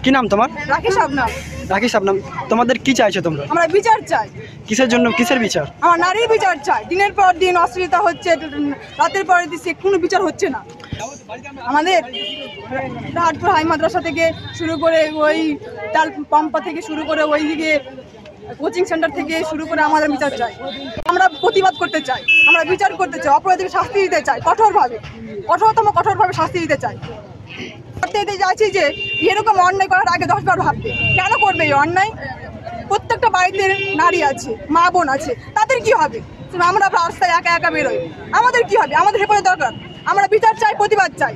কি নাম তোমার? রাখি শাবনাম। রাখি শাবনাম, তোমাদের কি চাইছো তোমরা? আমরা বিচার চাই। কিসের জন্য, কিসের বিচার? আমার নারীর বিচার চাই। দিনের পর দিন অশ্লীলতা হচ্ছে, রাতের পর দিন কোনো বিচার হচ্ছে না। আমাদের রাহাটপুর হাই মাদ্রাসা থেকে শুরু করে ওই তাল পাম্পা থেকে শুরু করে ওই দিকে কোচিং সেন্টার থেকে শুরু করে আমাদের বিচার চাই। আমরা প্রতিবাদ করতে চাই, আমরা বিচার করতে চাই, অপরাধীকে শাস্তি দিতে চাই, কঠোরভাবে শাস্তি দিতে চাই। যাচ্ছি যে এরকম অন্যায় করার আগে 10 বার ভাববে, কেন করবে এই অন্যায়? প্রত্যেকটা বাড়িতে নারী আছে, মা বোন আছে, তাদের কি হবে? আমরা রাস্তায় একা একা বেরোই, আমাদের কি হবে? আমাদের হেফাজত দরকার। আমরা বিচার চাই, প্রতিবাদ চাই।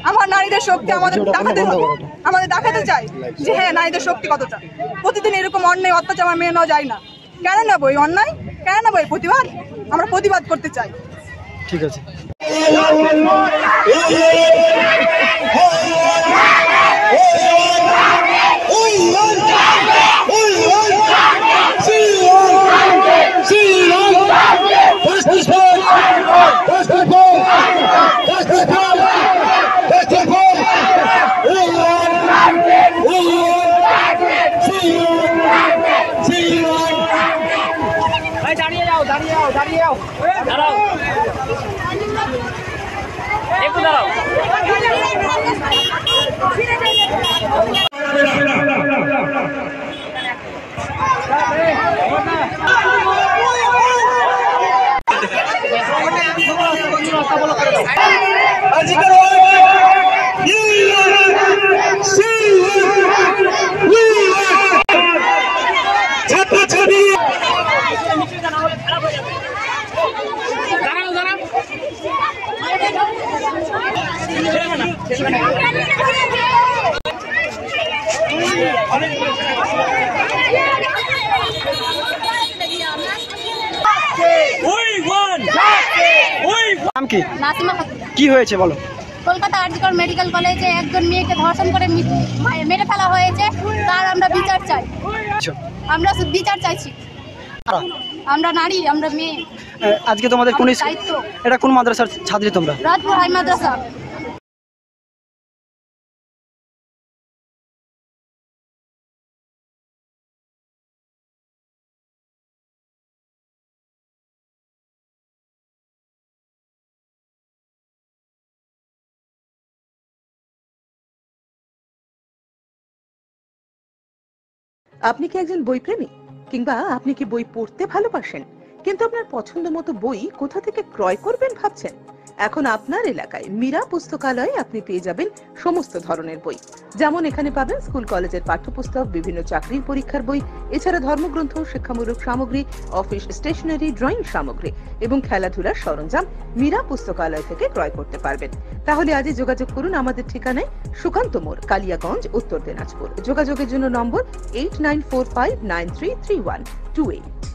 আমার নারীদের শক্তি আমাদের দেখাতে হবে, আমাদের দেখাতে চাই যে হ্যাঁ নারীদের শক্তি কতটা। প্রতিদিন এরকম অন্যায় অত্যাচার আমার মেনে নেওয়া যায় না। কেন নেবো এই অন্যায়? কেন নেবো এই প্রতিবাদ? আমরা প্রতিবাদ করতে চাই। ঠিক আছে। দাঁড়িয়ে যাও দাঁড়াও একটু দাঁড়াও। নাম কি? কি হয়েছে বলো? কলকাতা আরজিকর মেডিকেল কলেজে একজন মেয়েকে ধর্ষণ করে মেরে ফেলা হয়েছে, তার আমরা বিচার চাই। আমরা বিচার চাইছি। আমরা নারী, আমরা মেয়ে। আজকে তোমাদের কোন এটা কোন মাদ্রাসার ছাত্রী তোমরা? রাহাটপুর হাই মাদ্রাসা। আপনি কি একজন বই প্রেমী, কিংবা আপনি কি বই পড়তে ভালোবাসেন কিন্তু আপনার পছন্দ মতো বই কোথা থেকে ক্রয় করবেন ভাবছেন? এখন আপনার এলাকায় মীরা পুস্তকালয়ে আপনি পেয়ে যাবেন সমস্ত ধরনের বই। যেমন এখানে পাবেন স্কুল কলেজের পাঠ্যপুস্তক, বিভিন্ন চাকরির পরীক্ষার বই, এছাড়া ধর্মগ্রন্থ, শিক্ষামূলক সামগ্রী, অফিস স্টেশনারি, ড্রয়িং সামগ্রী এবং খেলাধুলার সরঞ্জাম মীরা পুস্তকালয় থেকে ক্রয় করতে পারবেন। তাহলে আজই যোগাযোগ করুন আমাদের ঠিকানায়, সুকান্ত মোড়, কালিয়াগঞ্জ, উত্তর দিনাজপুর। যোগাযোগের জন্য নম্বর 8945933128।